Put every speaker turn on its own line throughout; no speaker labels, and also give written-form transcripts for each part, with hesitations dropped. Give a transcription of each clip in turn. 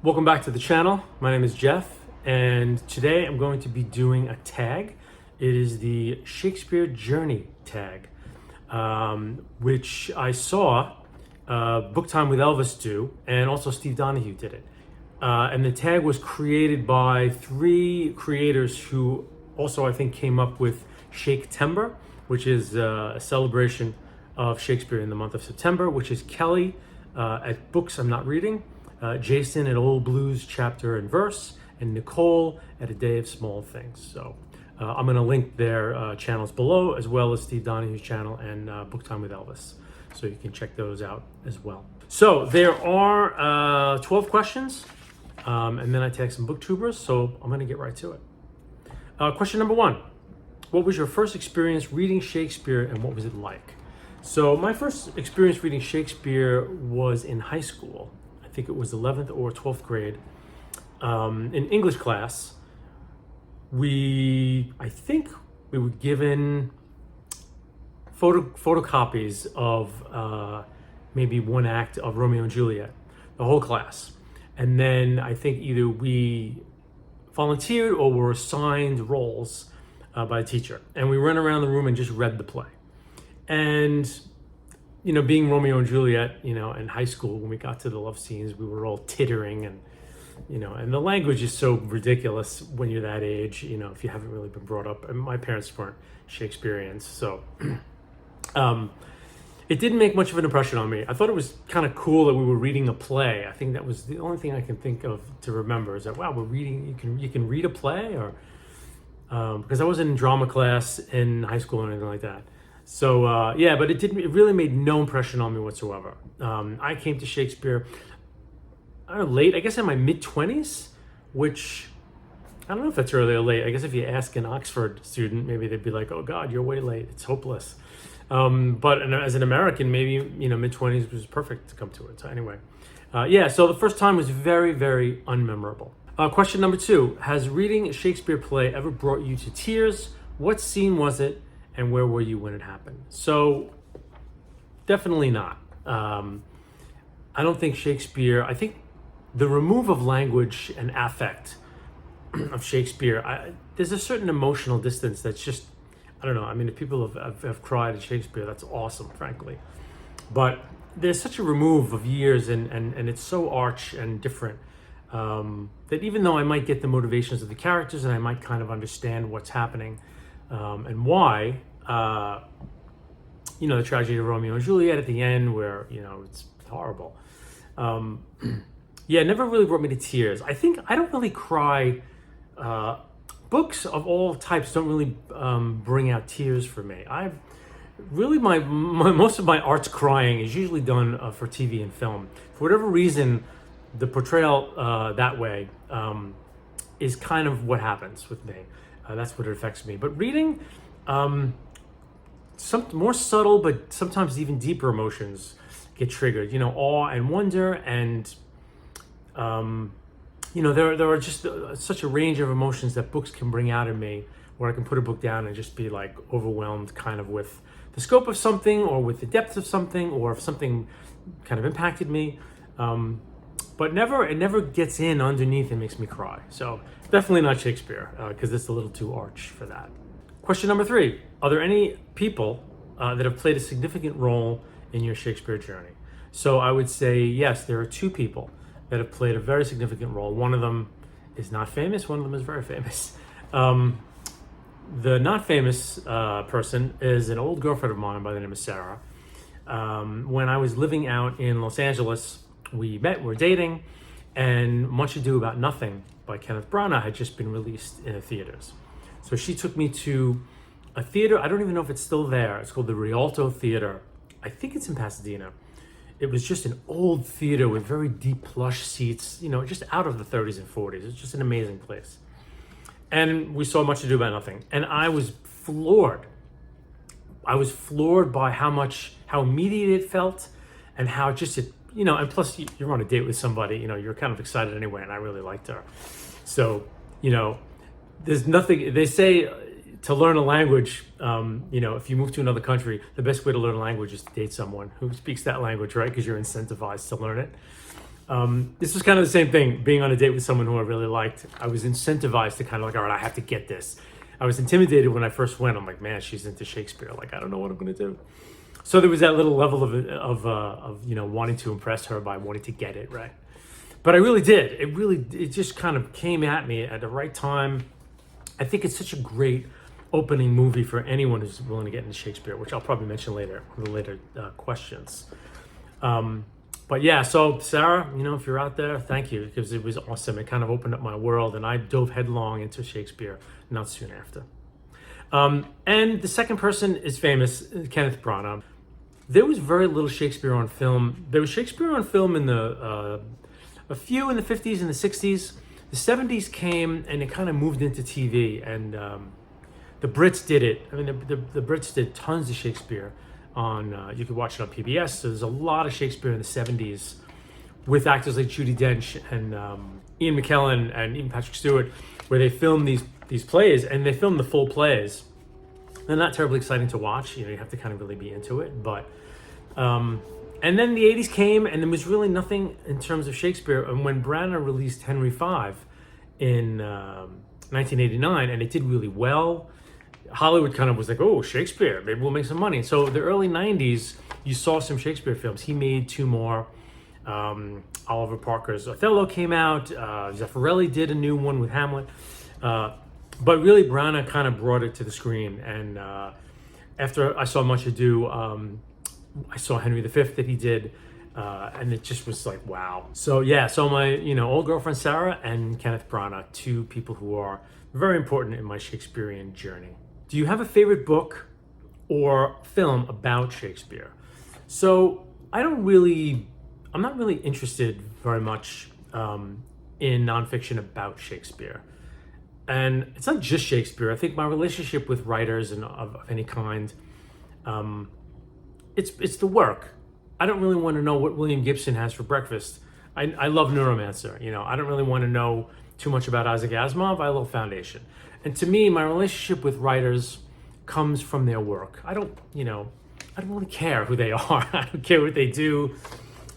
Welcome back to the channel. My name is Jeff, and today I'm going to be doing a tag. It is the Shakespeare Journey Tag, which I saw Book Time with Elvis do, and also Steve Donahue did it. And the tag was created by three creators who also, I think, came up with shaketember, which is a celebration of Shakespeare in the month of September, which is Kelly at Books I'm Not Reading, Jason at Old Blues Chapter and Verse, and Nicole at A Day of Small Things. So I'm going to link their channels below, as well as Steve Donahue's channel and Book Time with Elvis. So you can check those out as well. So there are 12 questions, and then I tagged some booktubers, so I'm going to get right to it. Question number 1. What was your first experience reading Shakespeare, and what was it like? So my first experience reading Shakespeare was in high school. I think it was 11th or 12th grade. In English class, I think we were given photocopies of maybe one act of Romeo and Juliet, the whole class. And then I think either we volunteered or were assigned roles by a teacher. And we ran around the room and just read the play. And being Romeo and Juliet, in high school, when we got to the love scenes, we were all tittering and the language is so ridiculous when you're that age, if you haven't really been brought up. And my parents weren't Shakespeareans, so it didn't make much of an impression on me. I thought it was kind of cool that we were reading a play. I think that was the only thing I can think of to remember is that, wow, we're reading, you can read a play, or because I wasn't in drama class in high school or anything like that. So but it really made no impression on me whatsoever. I came to Shakespeare, I don't know, late, I guess in my mid-20s, which I don't know if that's early or late. I guess if you ask an Oxford student, maybe they'd be like, oh God, you're way late, it's hopeless. But as an American, maybe, mid-20s was perfect to come to it. So anyway, so the first time was very, very unmemorable. Question number 2, has reading a Shakespeare play ever brought you to tears? What scene was it? And where were you when it happened? So definitely not. I don't think Shakespeare, I think the remove of language and affect of Shakespeare, there's a certain emotional distance that's just, I don't know. I mean, if people have cried at Shakespeare, that's awesome, frankly. But there's such a remove of years and it's so arch and different that even though I might get the motivations of the characters and I might kind of understand what's happening, and why, the tragedy of Romeo and Juliet at the end, where, it's horrible. It never really brought me to tears. I think I don't really cry. Books of all types don't really bring out tears for me. I've really, my most of my art's crying is usually done for TV and film. For whatever reason, the portrayal that way is kind of what happens with me. That's what it affects me. But reading, some more subtle, but sometimes even deeper emotions get triggered. Awe and wonder, and there are just such a range of emotions that books can bring out in me, where I can put a book down and just be like overwhelmed, kind of with the scope of something, or with the depth of something, or if something kind of impacted me. But it never gets in underneath and makes me cry. So definitely not Shakespeare, because it's a little too arch for that. Question number 3. Are there any people that have played a significant role in your Shakespeare journey? So I would say yes, there are 2 people that have played a very significant role. One of them is not famous, one of them is very famous. The not famous person is an old girlfriend of mine by the name of Sarah. When I was living out in Los Angeles, we met, we're dating, and Much Ado About Nothing by Kenneth Branagh had just been released in the theaters. So she took me to a theater, I don't even know if it's still there. It's called the Rialto Theater. I think it's in Pasadena. It was just an old theater with very deep plush seats, just out of the 30s and 40s. It's just an amazing place. And we saw Much Ado About Nothing. And I was floored. I was floored by how immediate it felt, and how just it, and plus you're on a date with somebody, you're kind of excited anyway, and I really liked her. So, there's nothing, they say to learn a language, if you move to another country, the best way to learn a language is to date someone who speaks that language, right? Because you're incentivized to learn it. This was kind of the same thing, being on a date with someone who I really liked. I was incentivized to kind of like, all right, I have to get this. I was intimidated when I first went. I'm like, man, she's into Shakespeare. Like, I don't know what I'm going to do. So there was that little level of wanting to impress her by wanting to get it right. But I really did. It just kind of came at me at the right time. I think it's such a great opening movie for anyone who's willing to get into Shakespeare, which I'll probably mention later in the later questions. But yeah, so Sarah, if you're out there, thank you, because it was awesome. It kind of opened up my world, and I dove headlong into Shakespeare not soon after. And the second person is famous, Kenneth Branagh. There was very little Shakespeare on film. There was Shakespeare on film in a few in the 50s and the 60s. The 70s came and it kind of moved into TV, and the Brits did it. I mean, the Brits did tons of Shakespeare on, you could watch it on PBS. So there's a lot of Shakespeare in the 70s with actors like Judi Dench and Ian McKellen and even Patrick Stewart, where they filmed these plays, and they filmed the full plays. They're not terribly exciting to watch. You have to kind of really be into it. But and then the 80s came, and there was really nothing in terms of Shakespeare. And when Branagh released Henry V in 1989, and it did really well, Hollywood kind of was like, oh, Shakespeare, maybe we'll make some money. So the early 90s, you saw some Shakespeare films. He made two more. Oliver Parker's Othello came out. Zeffirelli did a new one with Hamlet. But really, Branagh kind of brought it to the screen. And after I saw Much Ado, I saw Henry V that he did. And it just was like, wow. So yeah, so my old girlfriend Sarah and Kenneth Branagh, two people who are very important in my Shakespearean journey. Do you have a favorite book or film about Shakespeare? So I'm not really interested very much in nonfiction about Shakespeare. And it's not just Shakespeare. I think my relationship with writers and of any kind, it's the work. I don't really want to know what William Gibson has for breakfast. I love Neuromancer. I don't really want to know too much about Isaac Asimov. I love Foundation. And to me, my relationship with writers comes from their work. I don't really care who they are. I don't care what they do.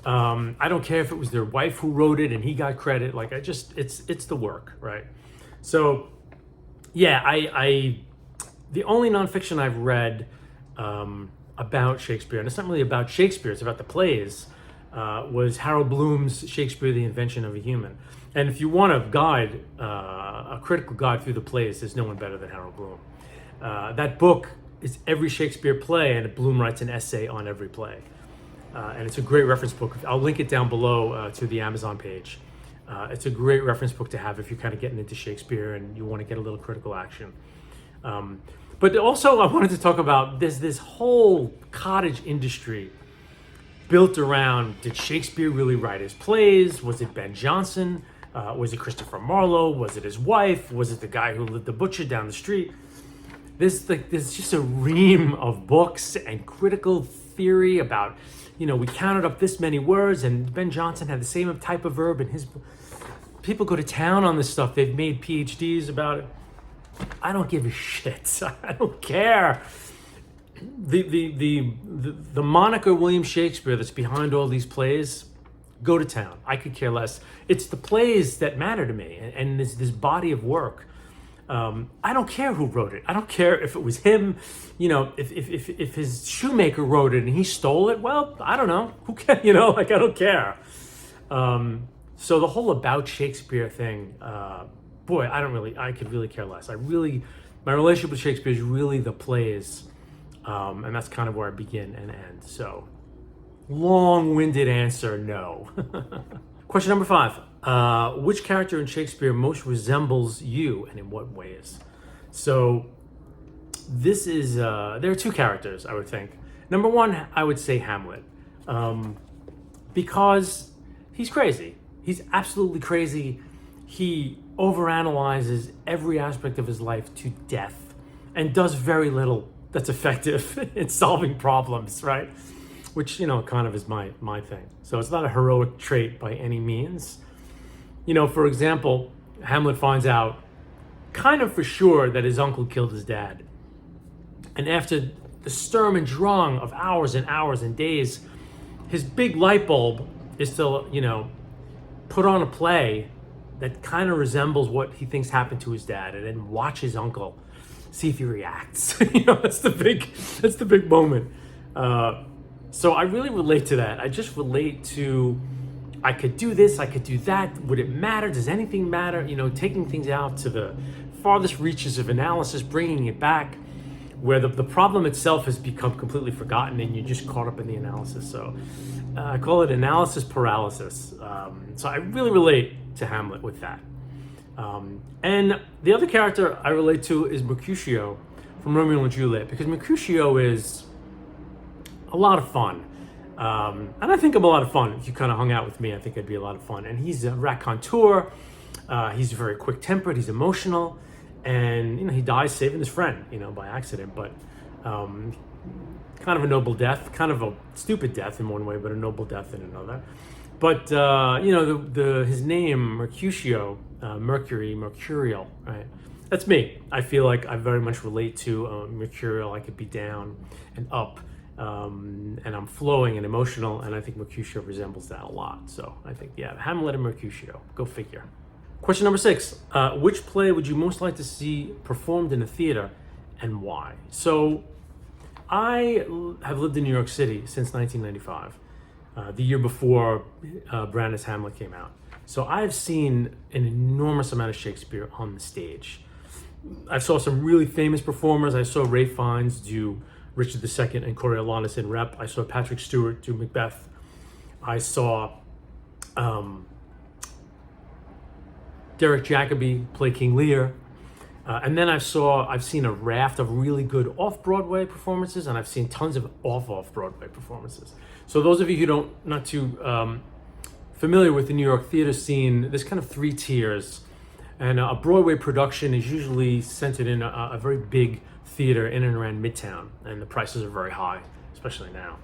I don't care if it was their wife who wrote it and he got credit. Like, it's the work, right? So, yeah, the only nonfiction I've read about Shakespeare, and it's not really about Shakespeare, it's about the plays, was Harold Bloom's Shakespeare, the Invention of a Human. And if you want a critical guide through the plays, there's no one better than Harold Bloom. That book is every Shakespeare play, and Bloom writes an essay on every play. And it's a great reference book. I'll link it down below to the Amazon page. It's a great reference book to have if you're kind of getting into Shakespeare and you want to get a little critical action. But also I wanted to talk about this whole cottage industry built around, did Shakespeare really write his plays? Was it Ben Jonson? Was it Christopher Marlowe? Was it his wife? Was it the guy who lived the butcher down the street? There's just a ream of books and critical theory about, we counted up this many words, and Ben Jonson had the same type of verb, and his people go to town on this stuff. They've made PhDs about it. I don't give a shit. I don't care. The moniker William Shakespeare that's behind all these plays, go to town. I could care less. It's the plays that matter to me, and this body of work. I don't care who wrote it. I don't care if it was him. If his shoemaker wrote it and he stole it, well, I don't know. Who cares? I don't care. So the whole about Shakespeare thing, I could really care less. My relationship with Shakespeare is really the plays. And that's kind of where I begin and end. So, long-winded answer, no. Question number 5. Which character in Shakespeare most resembles you, and in what ways? So, this is, there are two characters, I would think. Number 1, I would say Hamlet. Because he's crazy. He's absolutely crazy. He overanalyzes every aspect of his life to death and does very little that's effective in solving problems, right? Which, kind of is my thing. So it's not a heroic trait by any means. For example, Hamlet finds out kind of for sure that his uncle killed his dad. And after the Sturm und Drang of hours and hours and days, his big light bulb is to, put on a play that kind of resembles what he thinks happened to his dad, and then watch his uncle, see if he reacts. That's the big moment. So I really relate to that. I just relate to, I could do this, I could do that. Would it matter? Does anything matter? Taking things out to the farthest reaches of analysis, bringing it back, where the problem itself has become completely forgotten and you're just caught up in the analysis. So I call it analysis paralysis. So I really relate to Hamlet with that. And the other character I relate to is Mercutio from Romeo and Juliet, because Mercutio is a lot of fun. And I think I'm a lot of fun. If you kind of hung out with me, I think I'd be a lot of fun. And he's a raconteur. He's very quick-tempered. He's emotional. And, he dies saving his friend, by accident. But kind of a noble death. Kind of a stupid death in one way, but a noble death in another. But, his name, Mercutio, mercurial, right? That's me. I feel like I very much relate to mercurial. I could be down and up. And I'm flowing and emotional, and I think Mercutio resembles that a lot. So I think, Hamlet and Mercutio. Go figure. Question number 6. Which play would you most like to see performed in a theater, and why? So I have lived in New York City since 1995, the year before Brandon's Hamlet came out. So I've seen an enormous amount of Shakespeare on the stage. I saw some really famous performers. I saw Ralph Fiennes do Richard II and Coriolanus in Rep. I saw Patrick Stewart do Macbeth. I saw Derek Jacobi play King Lear. And then I've seen a raft of really good off-Broadway performances, and I've seen tons of off-Broadway performances. So those of you who not too familiar with the New York theater scene, there's kind of 3 tiers. And a Broadway production is usually centered in a very big theater in and around Midtown, and the prices are very high, especially now.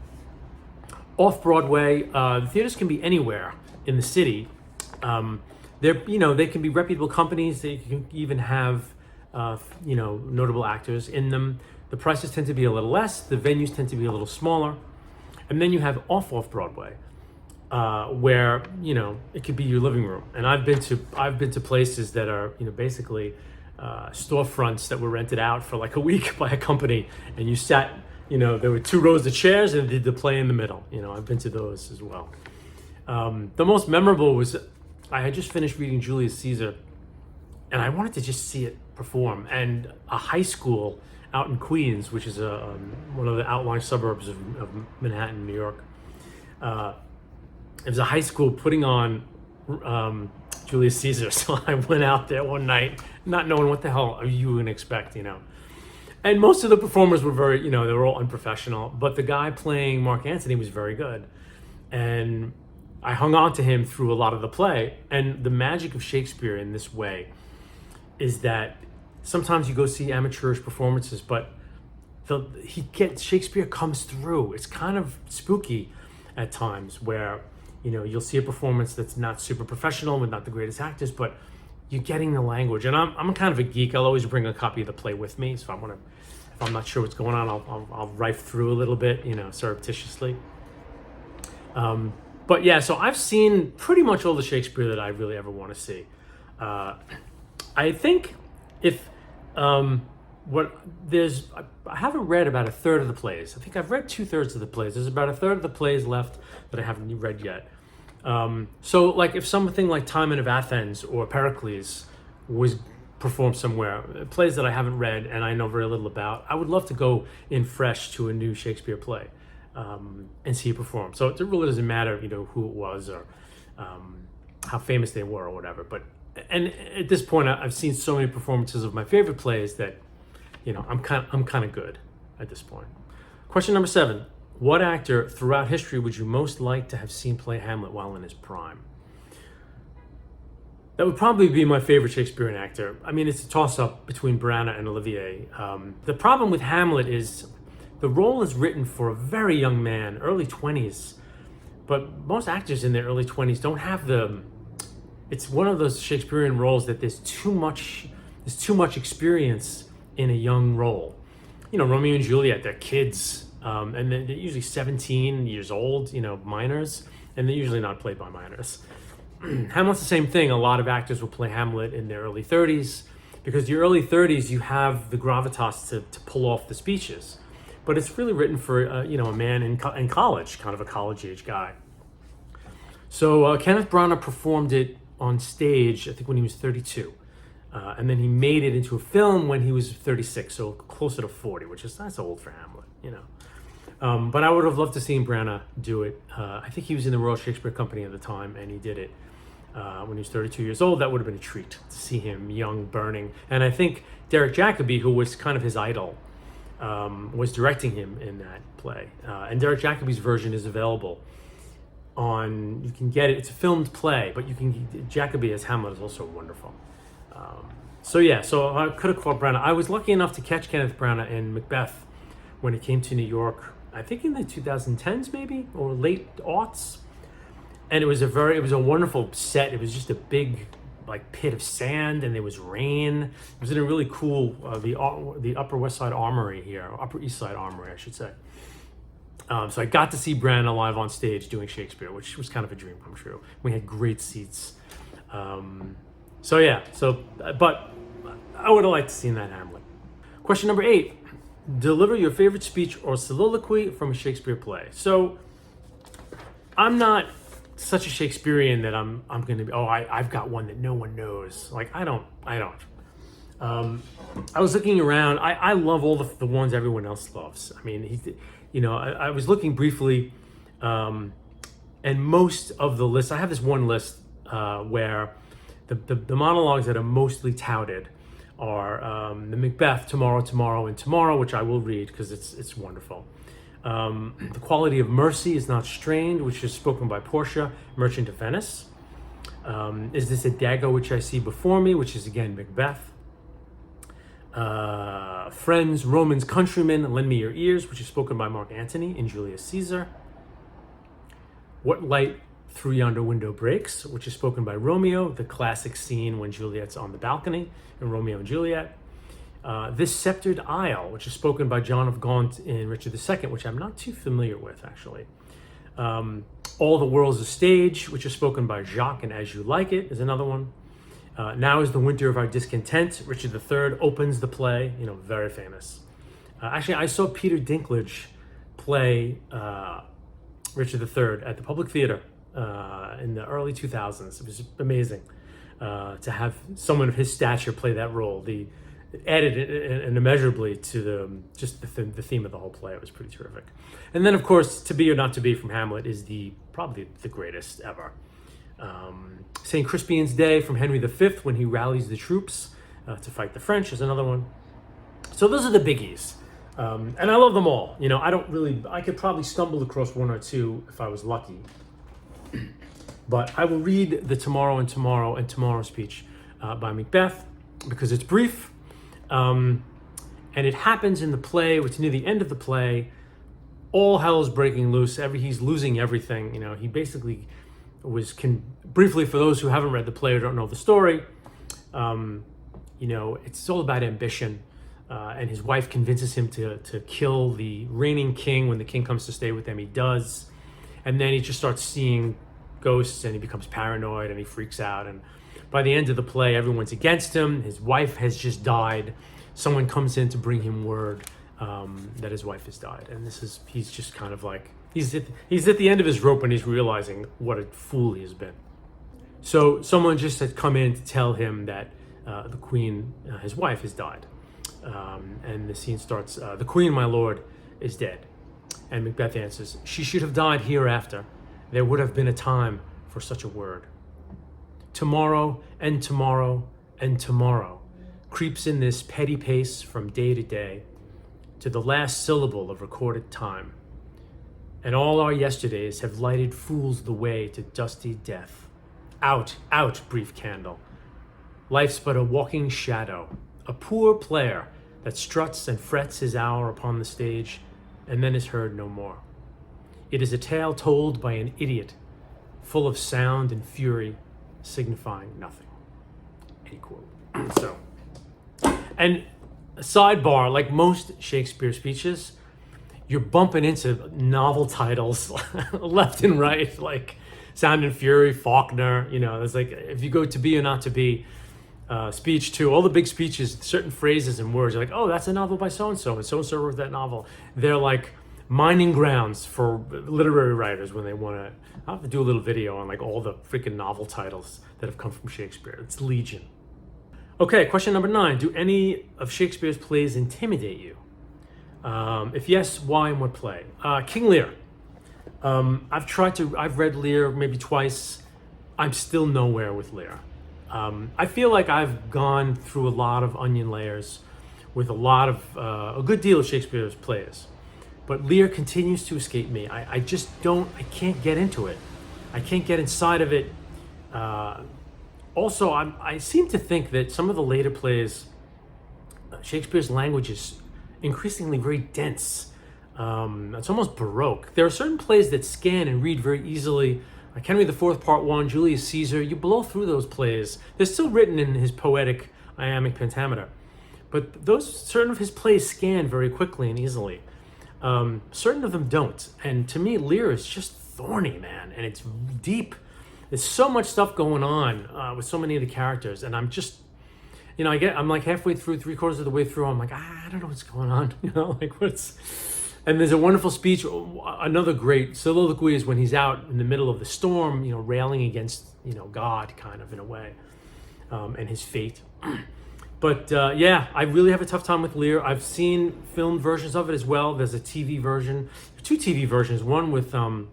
Off-Broadway, the theaters can be anywhere in the city. They can be reputable companies. They can even have, notable actors in them. The prices tend to be a little less. The venues tend to be a little smaller. And then you have off-Broadway, where, it could be your living room. And I've been to places that are, basically storefronts that were rented out for like a week by a company, and you sat, there were 2 rows of chairs and they did the play in the middle. I've been to those as well. The most memorable was, I had just finished reading Julius Caesar, and I wanted to just see it perform. And a high school out in Queens, which is one of the outlying suburbs of Manhattan, New York, it was a high school putting on Julius Caesar. So I went out there one night, not knowing what the hell are you going to expect, And most of the performers were very, they were all unprofessional. But the guy playing Mark Antony was very good. And I hung on to him through a lot of the play. And the magic of Shakespeare in this way is that sometimes you go see amateurish performances, but Shakespeare comes through. It's kind of spooky at times where, you'll see a performance that's not super professional with not the greatest actors, but you're getting the language. And I'm kind of a geek. I'll always bring a copy of the play with me. So if I'm not sure what's going on, I'll rife through a little bit, surreptitiously. But yeah, so I've seen pretty much all the Shakespeare that I really ever want to see. I think I haven't read about 1/3 of the plays. I think I've read 2/3 of the plays. There's about 1/3 of the plays left that I haven't read yet. So like if something like Timon of Athens or Pericles was performed somewhere, plays that I haven't read and I know very little about, I would love to go in fresh to a new Shakespeare play and see it perform. So it really doesn't matter, who it was or how famous they were or whatever. And at this point, I've seen so many performances of my favorite plays that, I'm kind of good at this point. Question number 7. What actor throughout history would you most like to have seen play Hamlet while in his prime? That would probably be my favorite Shakespearean actor. I mean, it's a toss-up between Branagh and Olivier. The problem with Hamlet is the role is written for a very young man, early 20s. But most actors in their early 20s don't have it's one of those Shakespearean roles that there's too much experience in a young role. Romeo and Juliet, they're kids. And they're usually 17 years old, minors, and they're usually not played by minors. Hamlet's the same thing. A lot of actors will play Hamlet in their early 30s because your early 30s, you have the gravitas to pull off the speeches. But it's really written for, a man in college, kind of a college-age guy. So Kenneth Branagh performed it on stage, I think when he was 32. And then he made it into a film when he was 36, so closer to 40, that's old for Hamlet, But I would have loved to see Branagh do it. I think he was in the Royal Shakespeare Company at the time, and he did it when he was 32 years old. That would have been a treat to see him young, burning. And I think Derek Jacobi, who was kind of his idol, was directing him in that play. And Derek Jacobi's version is available you can get it. It's a filmed play, but Jacobi as Hamlet is also wonderful. So I could have called Branagh. I was lucky enough to catch Kenneth Branagh in Macbeth when he came to New York, I think in the 2010s maybe, or late aughts. And it was a wonderful set. It was just a big pit of sand, and there was rain. It was in a really cool, the Upper West Side Armory here, or Upper East Side Armory, I should say. So I got to see Branagh live on stage doing Shakespeare, which was kind of a dream come true. We had great seats. But I would have liked to see that Hamlet. Question number 8. Deliver your favorite speech or soliloquy from a Shakespeare play. So I'm not such a Shakespearean that I'm going to be, I've got one that no one knows. I don't. I was looking around. I love all the ones everyone else loves. I mean, I was looking briefly, and most of the lists, I have this one list where the monologues that are mostly touted are the Macbeth, Tomorrow, Tomorrow, and Tomorrow, which I will read because it's wonderful. The Quality of Mercy is Not Strained, which is spoken by Portia, Merchant of Venice. Is This a Dagger Which I See Before Me, which is again Macbeth. Friends, Romans, Countrymen, Lend Me Your Ears, which is spoken by Mark Antony in Julius Caesar. What Light Through Yonder Window Breaks, which is spoken by Romeo, the classic scene when Juliet's on the balcony in Romeo and Juliet. This Sceptered Isle, which is spoken by John of Gaunt in Richard II, which I'm not too familiar with, actually. All the World's a Stage, which is spoken by Jacques in As You Like It, is another one. Now is the Winter of Our Discontent. Richard III opens the play, very famous. Actually, I saw Peter Dinklage play Richard III at the Public Theater in the early 2000s. It was amazing to have someone of his stature play that role. It added immeasurably to the theme of the whole play. It was pretty terrific. And then, of course, To Be or Not to Be from Hamlet is probably the greatest ever. St. Crispian's Day from Henry V when he rallies the troops to fight the French is another one. So those are the biggies. And I love them all. I could probably stumble across one or two if I was lucky. But I will read the Tomorrow and Tomorrow speech by Macbeth because it's brief. And it happens in the play, it's near the end of the play. All hell is breaking loose. He's losing everything. He basically briefly, for those who haven't read the play or don't know the story, it's all about ambition. And his wife convinces him to kill the reigning king. When the king comes to stay with them, he does. And then he just starts seeing ghosts and he becomes paranoid and he freaks out. And by the end of the play, everyone's against him. His wife has just died. Someone comes in to bring him word that his wife has died. And he's just kind of he's at the end of his rope and he's realizing what a fool he has been. So someone just had come in to tell him that the queen, his wife, has died. And the scene starts, the queen, my lord, is dead. And Macbeth answers, she should have died hereafter. There would have been a time for such a word. Tomorrow and tomorrow and tomorrow creeps in this petty pace from day to day to the last syllable of recorded time. And all our yesterdays have lighted fools the way to dusty death. Out, out, brief candle. Life's but a walking shadow, a poor player that struts and frets his hour upon the stage and then is heard no more. It is a tale told by an idiot, full of sound and fury, signifying nothing. End quote. So, and a sidebar, like most Shakespeare speeches, you're bumping into novel titles left and right. Sound and Fury, Faulkner. You know, there's like, if you go To Be or Not to Be, speech too, all the big speeches, certain phrases and words, you're like, oh, that's a novel by so-and-so, and so-and-so wrote that novel. They're like mining grounds for literary writers when they want to. I'll have to do a little video on like all the freaking novel titles that have come from Shakespeare. It's legion. Okay, question number 9. Do any of Shakespeare's plays intimidate you? If yes, why and what play? King Lear. I've read Lear maybe twice. I'm still nowhere with Lear. I feel like I've gone through a lot of onion layers with a good deal of Shakespeare's plays. But Lear continues to escape me. I can't get into it. I can't get inside of it. Also, I seem to think that some of the later plays, Shakespeare's language is increasingly very dense. It's almost Baroque. There are certain plays that scan and read very easily. Like Henry IV, Part 1, Julius Caesar, you blow through those plays. They're still written in his poetic iambic pentameter. But certain of his plays scan very quickly and easily. Certain of them don't. And to me, Lear is just thorny, man. And it's deep. There's so much stuff going on with so many of the characters. And I'm just, I'm like halfway through, 3/4 of the way through. I'm like, I don't know what's going on. And there's a wonderful speech. Another great soliloquy is when he's out in the middle of the storm, railing against, God kind of in a way, and his fate. But I really have a tough time with Lear. I've seen filmed versions of it as well. There's a TV version, 2 TV versions. One with Ian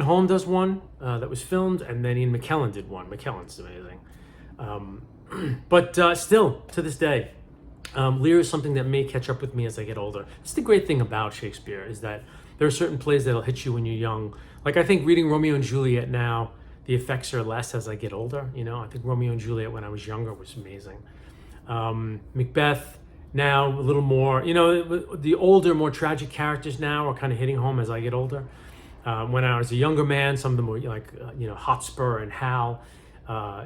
Holm does one that was filmed, and then Ian McKellen did one. McKellen's amazing. But still, to this day, Lear is something that may catch up with me as I get older. It's the great thing about Shakespeare is that there are certain plays that'll hit you when you're young. Like I think reading Romeo and Juliet now, the effects are less as I get older. I think Romeo and Juliet when I was younger was amazing. Macbeth now a little more. The older, more tragic characters now are kind of hitting home as I get older. When I was a younger man, some of them were like Hotspur and Hal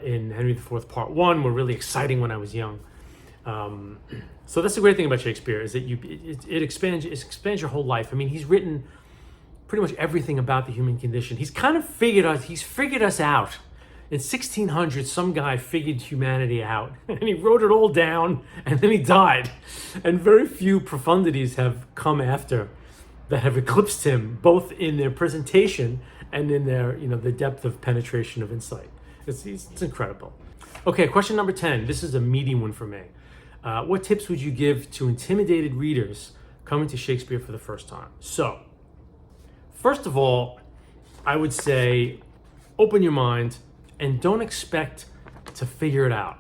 in Henry IV Part 1 were really exciting when I was young. So that's the great thing about Shakespeare is that it expands your whole life. I mean, he's written pretty much everything about the human condition. He's kind of figured us out. In 1600, some guy figured humanity out, and he wrote it all down, and then he died. And very few profundities have come after that have eclipsed him, both in their presentation and in their, the depth of penetration of insight. It's incredible. Okay, question number 10. This is a meaty one for me. What tips would you give to intimidated readers coming to Shakespeare for the first time? So, first of all, I would say open your mind and don't expect to figure it out.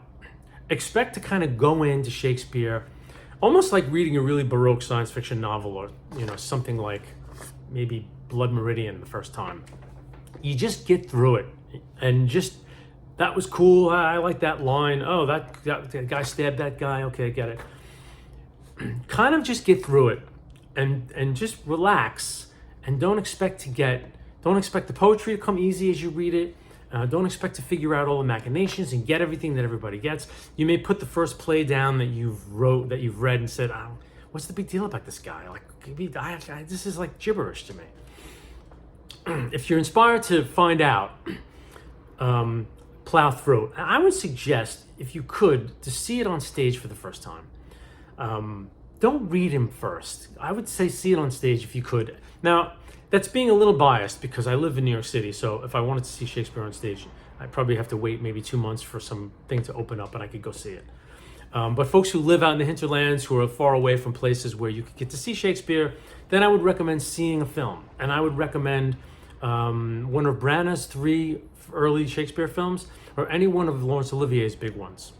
Expect to kind of go into Shakespeare almost like reading a really Baroque science fiction novel or, something like maybe Blood Meridian the first time. You just get through it and just, that was cool. I like that line. Oh, that guy stabbed that guy. Okay, I get it. Kind of just get through it and just relax and don't expect the poetry to come easy as you read it. Don't expect to figure out all the machinations and get everything that everybody gets. You may put the first play down that you've read and said, oh, what's the big deal about this guy? Like, this is like gibberish to me. If you're inspired to find out, plow through. I would suggest, if you could, to see it on stage for the first time. Don't read him first. I would say see it on stage if you could. Now, that's being a little biased because I live in New York City, so if I wanted to see Shakespeare on stage, I'd probably have to wait maybe 2 months for something to open up and I could go see it. But folks who live out in the hinterlands, who are far away from places where you could get to see Shakespeare, then I would recommend seeing a film. And I would recommend one of Branagh's 3 early Shakespeare films, or any one of Laurence Olivier's big ones.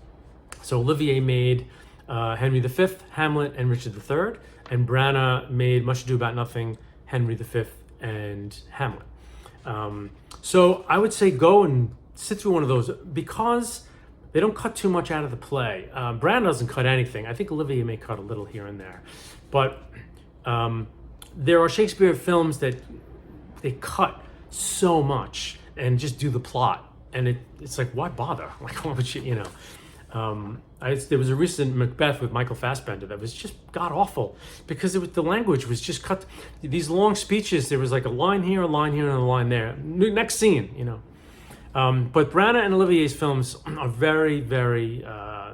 So Olivier made Henry V, Hamlet, and Richard III, and Branagh made Much Ado About Nothing, Henry V, and Hamlet. So I would say go and sit through one of those because they don't cut too much out of the play. Branagh doesn't cut anything. I think Olivier may cut a little here and there. But there are Shakespeare films that they cut so much and just do the plot. And it's like, why bother? Like, why would you, There was a recent Macbeth with Michael Fassbender that was just god awful because the language was just cut. These long speeches, there was like a line here, and a line there. Next scene, you know. But Branagh and Olivier's films are very, very,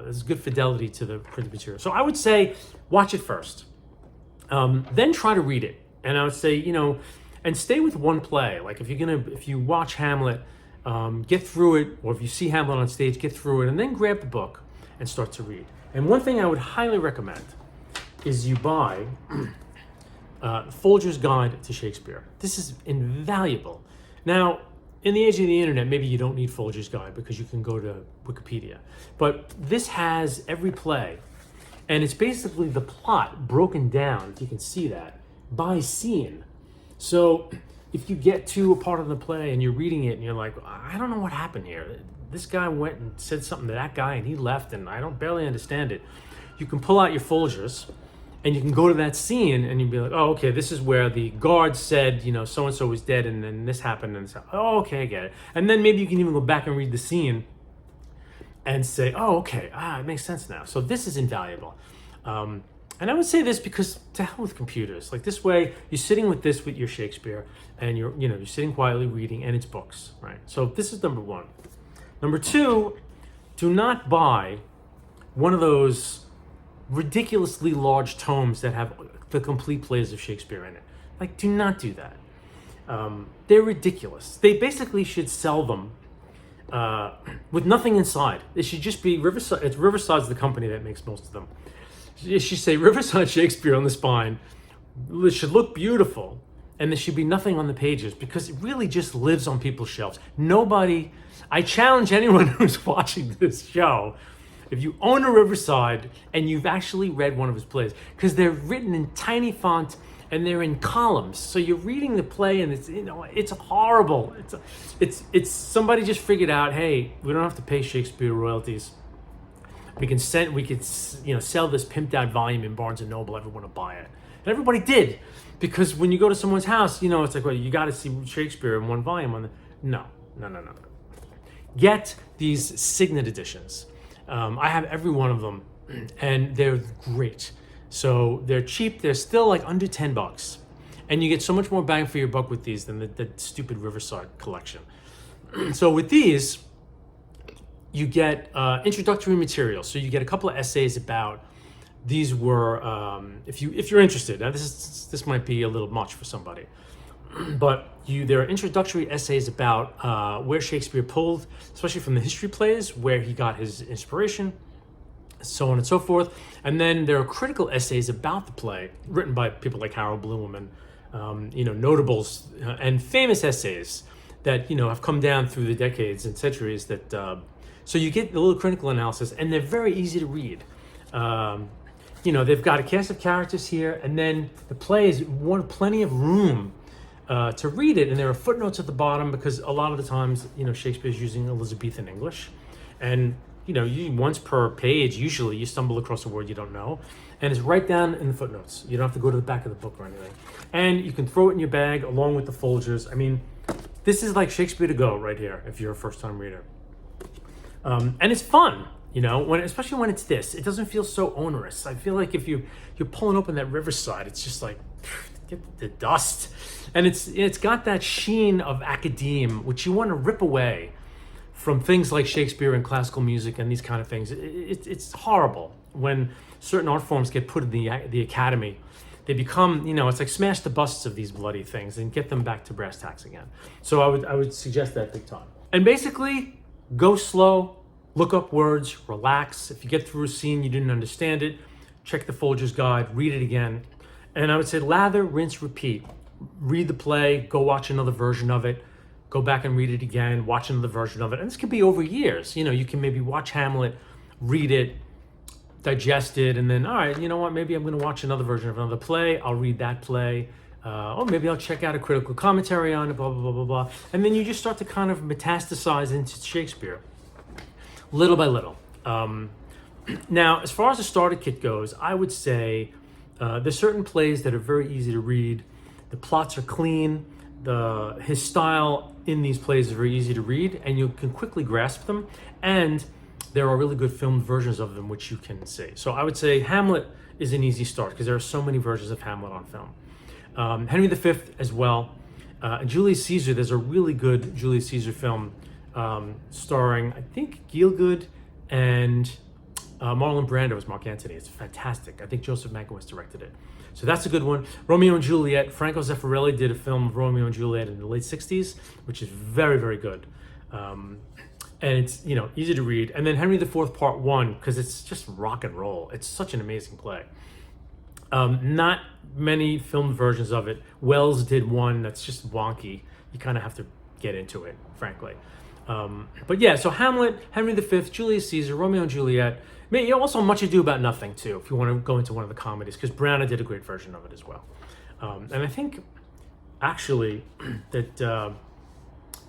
there's good fidelity to the printed material. So I would say watch it first. Then try to read it. And I would say, you know, and stay with one play. Like if you watch Hamlet, get through it, or if you see Hamlet on stage, get through it, and then grab the book and start to read. And one thing I would highly recommend is you buy Folger's Guide to Shakespeare. This is invaluable. Now, in the age of the internet, maybe you don't need Folger's Guide because you can go to Wikipedia. But this has every play, and it's basically the plot broken down, if you can see that, by scene. So if you get to a part of the play and you're reading it and you're like, I don't know what happened here. This guy went and said something to that guy and he left and I don't barely understand it. You can pull out your Folgers and you can go to that scene and you'd be like, oh, okay, this is where the guard said, you know, so-and-so was dead and then this happened and so, oh, okay, I get it. And then maybe you can even go back and read the scene and say, oh, okay, it makes sense now. So this is invaluable. And I would say this because to hell with computers. Like this way, you're sitting with your Shakespeare and you're sitting quietly reading and it's books, right? So this is number one. Number two, do not buy one of those ridiculously large tomes that have the complete plays of Shakespeare in it. Like, do not do that. They're ridiculous. They basically should sell them with nothing inside. It should just be Riverside. Riverside's the company that makes most of them. It should say Riverside Shakespeare on the spine. It should look beautiful, and there should be nothing on the pages because it really just lives on people's shelves. I challenge anyone who's watching this show, if you own a Riverside and you've actually read one of his plays, because they're written in tiny font and they're in columns. So you're reading the play and it's horrible. It's somebody just figured out, hey, we don't have to pay Shakespeare royalties. We could sell this pimped out volume in Barnes and Noble. Everyone will buy it, and everybody did, because when you go to someone's house, it's like, well, you got to see Shakespeare in one volume. No. Get these Signet editions. I have every one of them, and they're great. So they're cheap. They're still like under $10, and you get so much more bang for your buck with these than the stupid Riverside collection. So with these, you get introductory material. So you get a couple of essays about, these were, if you're interested, now this might be a little much for somebody, but there are introductory essays about where Shakespeare pulled, especially from the history plays, where he got his inspiration, so on and so forth. And then there are critical essays about the play written by people like Harold Bloom and notables and famous essays that have come down through the decades and centuries that so you get a little critical analysis, and they're very easy to read. They've got a cast of characters here, and then the play is plenty of room to read it, and there are footnotes at the bottom because a lot of the times, Shakespeare's using Elizabethan English, and you once per page, usually you stumble across a word you don't know, and it's right down in the footnotes. You don't have to go to the back of the book or anything, and you can throw it in your bag along with the Folgers. I mean, this is like Shakespeare to go right here if you're a first-time reader. And it's fun, especially when it's this. It doesn't feel so onerous. I feel like if you're pulling open that Riverside, it's just like, get the dust. And it's got that sheen of academe, which you want to rip away from things like Shakespeare and classical music and these kind of things. It's horrible when certain art forms get put in the academy. They become, it's like smash the busts of these bloody things and get them back to brass tacks again. So I would suggest that big time. And basically, go slow, look up words, relax. If you get through a scene, you didn't understand it, check the Folger's Guide, read it again. And I would say lather, rinse, repeat. Read the play, go watch another version of it, go back and read it again, watch another version of it. And this could be over years. You can maybe watch Hamlet, read it, digest it, and then, all right, you know what, maybe I'm going to watch another version of another play. I'll read that play. Or maybe I'll check out a critical commentary on it, blah, blah, blah, blah, blah. And then you just start to kind of metastasize into Shakespeare, little by little. Now, as far as the starter kit goes, I would say there's certain plays that are very easy to read. The plots are clean. His style in these plays is very easy to read, and you can quickly grasp them. And there are really good filmed versions of them which you can see. So I would say Hamlet is an easy start because there are so many versions of Hamlet on film. Henry V as well. Julius Caesar, there's a really good Julius Caesar film starring, I think, Gielgud and Marlon Brando as Mark Antony. It's fantastic. I think Joseph Mankiewicz directed it. So that's a good one. Romeo and Juliet. Franco Zeffirelli did a film of Romeo and Juliet in the late 60s, which is very, very good. And it's, you know, easy to read. And then Henry IV Part 1, because it's just rock and roll. It's such an amazing play. Not many filmed versions of it. Wells did one that's just wonky. You kind of have to get into it, frankly. But yeah, so Hamlet, Henry V, Julius Caesar, Romeo and Juliet. You know, also Much Ado About Nothing, too, if you want to go into one of the comedies, because Branagh did a great version of it as well. And I think, actually, that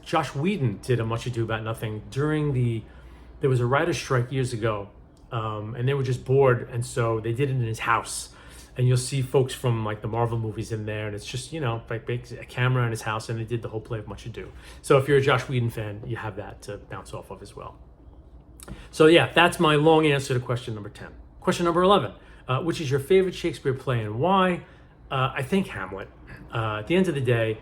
Josh Whedon did a Much Ado About Nothing there was a writer's strike years ago, and they were just bored, and so they did it in his house. And you'll see folks from like the Marvel movies in there, and it's just, you know, like a camera in his house, and they did the whole play of Much Ado. So if you're a Josh Whedon fan, you have that to bounce off of as well. So yeah, that's my long answer to question number 10. Question number 11, which is your favorite Shakespeare play and why? I think Hamlet. At the end of the day,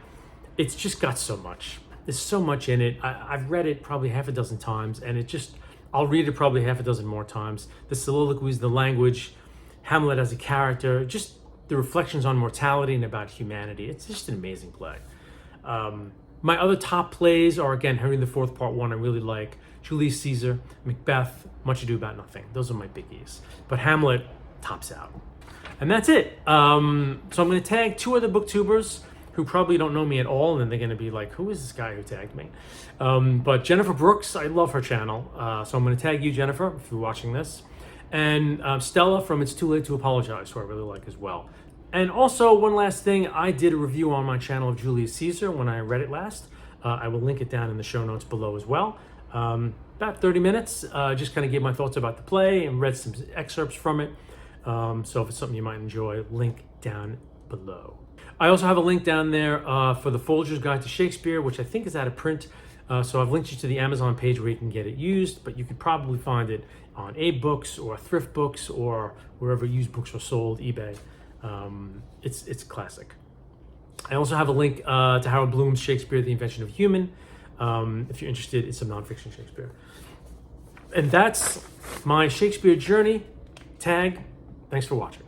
it's just got so much. There's so much in it. I've read it probably half a dozen times, and I'll read it probably half a dozen more times. The soliloquies, the language, Hamlet as a character, just the reflections on mortality and about humanity. It's just an amazing play. My other top plays are, again, Henry IV Part 1 I really like, Julius Caesar, Macbeth, Much Ado About Nothing. Those are my biggies. But Hamlet tops out. And that's it. So I'm going to tag two other booktubers who probably don't know me at all, and then they're going to be like, who is this guy who tagged me? But Jennifer Brooks, I love her channel. So I'm going to tag you, Jennifer, if you're watching this. And Stella from It's Too Late to Apologize, who I really like as well. And also, one last thing, I did a review on my channel of Julius Caesar when I read it last. I will link it down in the show notes below as well. About 30 minutes, just kind of gave my thoughts about the play and read some excerpts from it. So if it's something you might enjoy, link down below. I also have a link down there for the Folgers Guide to Shakespeare, which I think is out of print. So I've linked you to the Amazon page where you can get it used, but you could probably find it on Abe Books or Thrift Books or wherever used books are sold, eBay. It's classic. I also have a link to Harold Bloom's Shakespeare, The Invention of Human. If you're interested, it's some nonfiction Shakespeare. And that's my Shakespeare Journey Tag. Thanks for watching.